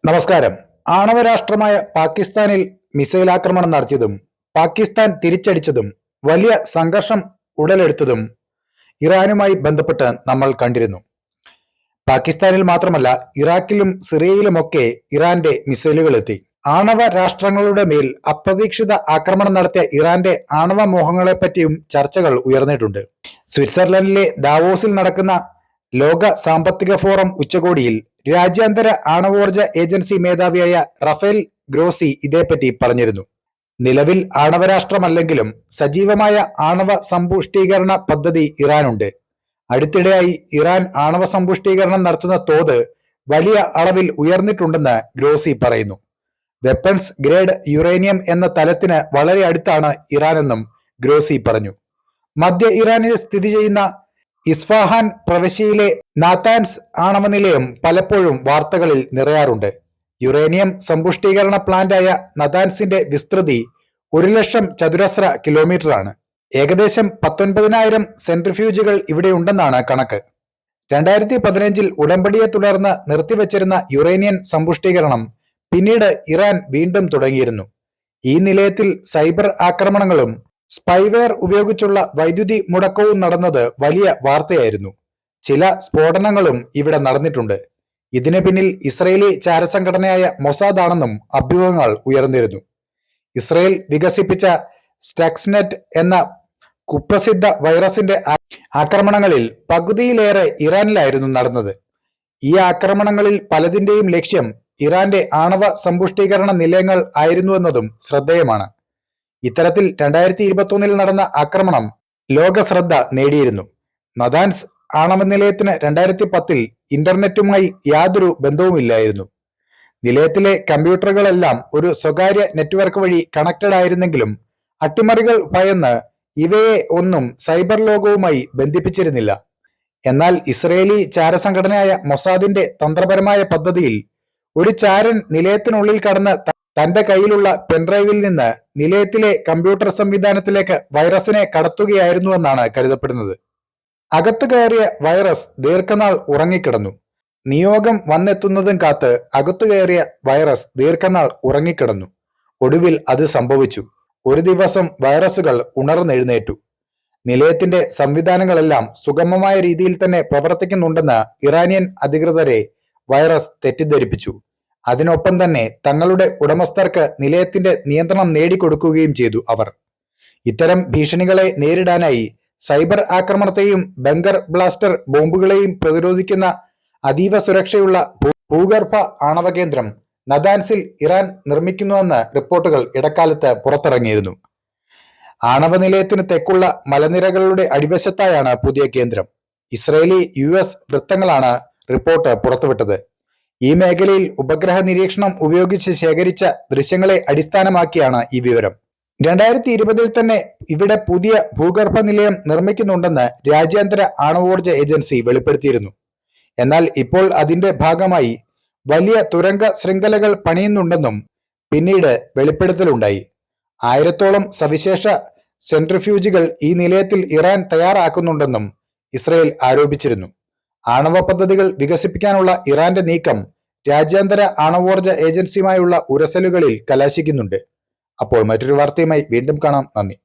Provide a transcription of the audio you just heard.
നമസ്കാരം. ആണവരാഷ്ട്രമായ പാകിസ്ഥാനിൽ മിസൈൽ ആക്രമണം നടത്തിയതും പാകിസ്ഥാൻ തിരിച്ചടിച്ചതും വലിയ സംഘർഷം ഉടലെടുത്തതും ഇറാനുമായി ബന്ധപ്പെട്ട് നമ്മൾ കണ്ടിരുന്നു. പാകിസ്ഥാനിൽ മാത്രമല്ല, ഇറാഖിലും സിറിയയിലുമൊക്കെ ഇറാന്റെ മിസൈലുകൾ എത്തി. ആണവ രാഷ്ട്രങ്ങളുടെ മേൽ അപ്രതീക്ഷിത ആക്രമണം നടത്തിയ ഇറാന്റെ ആണവ മോഹങ്ങളെപ്പറ്റിയും ചർച്ചകൾ ഉയർന്നിട്ടുണ്ട്. സ്വിറ്റ്സർലൻഡിലെ ദാവോസിൽ നടക്കുന്ന ലോക സാമ്പത്തിക ഫോറം ഉച്ചകോടിയിൽ രാജ്യാന്തര ആണവോർജ ഏജൻസി മേധാവിയായ റഫേൽ ഗ്രോസി ഇതേപ്പറ്റി പറഞ്ഞിരുന്നു. നിലവിൽ ആണവരാഷ്ട്രമല്ലെങ്കിലും സജീവമായ ആണവ സമ്പുഷ്ടീകരണ പദ്ധതി ഇറാനുണ്ട്. അടുത്തിടെയായി ഇറാൻ ആണവ സമ്പുഷ്ടീകരണം നടത്തുന്ന തോത് വലിയ അളവിൽ ഉയർന്നിട്ടുണ്ടെന്ന് ഗ്രോസി പറയുന്നു. വെപ്പൺസ് ഗ്രേഡ് യുറേനിയം എന്ന തലത്തിന് വളരെ അടുത്താണ് ഇറാനെന്നും ഗ്രോസി പറഞ്ഞു. മധ്യ ഇറാനിൽ സ്ഥിതി ചെയ്യുന്ന ഇസ്ഫഹാൻ പ്രവിശ്യയിലെ നാതാൻസ് ആണവ നിലയം പലപ്പോഴും വാർത്തകളിൽ നിറയാറുണ്ട്. യുറേനിയം സമ്പുഷ്ടീകരണ പ്ലാന്റായ നതാൻസിന്റെ വിസ്തൃതി 1,00,000 ചതുരശ്ര കിലോമീറ്ററാണ്. ഏകദേശം 19,000 സെൻട്രിഫ്യൂജുകൾ ഇവിടെയുണ്ടെന്നാണ് കണക്ക്. 2015 ഉടമ്പടിയെ തുടർന്ന് നിർത്തിവച്ചിരുന്ന യുറേനിയം സമ്പുഷ്ടീകരണം പിന്നീട് ഇറാൻ വീണ്ടും തുടങ്ങിയിരുന്നു. ഈ നിലയത്തിൽ സൈബർ ആക്രമണങ്ങളും സ്പൈവെയർ ഉപയോഗിച്ചുള്ള വൈദ്യുതി മുടക്കവും നടന്നത് വലിയ വാർത്തയായിരുന്നു. ചില സ്ഫോടനങ്ങളും ഇവിടെ നടന്നിട്ടുണ്ട്. ഇതിനു പിന്നിൽ ഇസ്രയേലി ചാരസംഘടനയായ മൊസാദ് ആണെന്നും അഭ്യൂഹങ്ങൾ ഉയർന്നിരുന്നു. ഇസ്രയേൽ വികസിപ്പിച്ച സ്റ്റക്സ്നെറ്റ് എന്ന കുപ്രസിദ്ധ വൈറസിന്റെ ആക്രമണങ്ങളിൽ പകുതിയിലേറെ ഇറാനിലായിരുന്നു നടന്നത്. ഈ ആക്രമണങ്ങളിൽ പലതിന്റെയും ലക്ഷ്യം ഇറാന്റെ ആണവ സമ്പുഷ്ടീകരണ നിലയങ്ങൾ ആയിരുന്നുവെന്നതും ശ്രദ്ധേയമാണ്. ഇത്തരത്തിൽ 2021 നടന്ന ആക്രമണം ലോക ശ്രദ്ധ നേടിയിരുന്നു. നതാൻസ് ആണവ നിലയത്തിന് 2010 ഇന്റർനെറ്റുമായി യാതൊരു ബന്ധവുമില്ലായിരുന്നു. നിലയത്തിലെ കമ്പ്യൂട്ടറുകളെല്ലാം ഒരു സ്വകാര്യ നെറ്റ്വർക്ക് വഴി കണക്റ്റഡ് ആയിരുന്നെങ്കിലും അട്ടിമറികൾ ഭയന്ന് ഇവയെ ഒന്നും സൈബർ ലോകവുമായി ബന്ധിപ്പിച്ചിരുന്നില്ല. എന്നാൽ ഇസ്രയേലി ചാരസംഘടനയായ മൊസാദിന്റെ തന്ത്രപരമായ പദ്ധതിയിൽ ഒരു ചാരൻ നിലയത്തിനുള്ളിൽ കടന്ന് തന്റെ കയ്യിലുള്ള പെൻഡ്രൈവിൽ നിന്ന് നിലയത്തിലെ കമ്പ്യൂട്ടർ സംവിധാനത്തിലേക്ക് വൈറസിനെ കടത്തുകയായിരുന്നുവെന്നാണ് കരുതപ്പെടുന്നത്. അകത്തു കയറിയ വൈറസ് ദീർഘനാൾ ഉറങ്ങിക്കിടന്നു. നിയോഗം വന്നെത്തുന്നതും കാത്ത് അകത്തു കയറിയ വൈറസ് ദീർഘനാൾ ഉറങ്ങിക്കിടന്നു. ഒടുവിൽ അത് സംഭവിച്ചു. ഒരു ദിവസം വൈറസുകൾ ഉണർന്നെഴുന്നേറ്റു. നിലയത്തിന്റെ സംവിധാനങ്ങളെല്ലാം സുഗമമായ രീതിയിൽ തന്നെ പ്രവർത്തിക്കുന്നുണ്ടെന്ന് ഇറാനിയൻ അധികൃതരെ വൈറസ് തെറ്റിദ്ധരിപ്പിച്ചു. അതിനൊപ്പം തന്നെ തങ്ങളുടെ ഉടമസ്ഥർക്ക് നിലയത്തിന്റെ നിയന്ത്രണം നേടിക്കൊടുക്കുകയും ചെയ്തു അവർ. ഇത്തരം ഭീഷണികളെ നേരിടാനായി സൈബർ ആക്രമണത്തെയും ബങ്കർ ബ്ലാസ്റ്റർ ബോംബുകളെയും പ്രതിരോധിക്കുന്ന അതീവ സുരക്ഷയുള്ള ഭൂഗർഭ ആണവ കേന്ദ്രം നതാൻസിൽ ഇറാൻ നിർമ്മിക്കുന്നുവെന്ന് റിപ്പോർട്ടുകൾ ഇടക്കാലത്ത് പുറത്തിറങ്ങിയിരുന്നു. ആണവ നിലയത്തിന് തെക്കുള്ള മലനിരകളുടെ അടിവശത്തായാണ് പുതിയ കേന്ദ്രം. ഇസ്രയേലി US വൃത്തങ്ങളാണ് റിപ്പോർട്ട് പുറത്തുവിട്ടത്. ഈ മേഖലയിൽ ഉപഗ്രഹ നിരീക്ഷണം ഉപയോഗിച്ച് ശേഖരിച്ച ദൃശ്യങ്ങളെ അടിസ്ഥാനമാക്കിയാണ് ഈ വിവരം. 2020 തന്നെ ഇവിടെ പുതിയ ഭൂഗർഭ നിലയം നിർമ്മിക്കുന്നുണ്ടെന്ന് രാജ്യാന്തര ആണവോർജ ഏജൻസി വെളിപ്പെടുത്തിയിരുന്നു. എന്നാൽ ഇപ്പോൾ അതിന്റെ ഭാഗമായി വലിയ തുരങ്ക ശൃംഖലകൾ പണിയുന്നുണ്ടെന്നും പിന്നീട് വെളിപ്പെടുത്തലുണ്ടായി. 1000-ഓളം സവിശേഷ സെൻട്രിഫ്യൂജുകൾ ഈ നിലയത്തിൽ ഇറാൻ തയ്യാറാക്കുന്നുണ്ടെന്നും ഇസ്രയേൽ ആരോപിച്ചിരുന്നു. ആണവ പദ്ധതികൾ വികസിപ്പിക്കാനുള്ള ഇറാന്റെ നീക്കം രാജ്യാന്തര ആണവോർജ ഏജൻസിയുമായുള്ള ഉരസലുകളിൽ കലാശിക്കുന്നുണ്ട്. അപ്പോൾ മറ്റൊരു വാർത്തയുമായി വീണ്ടും കാണാം. നന്ദി.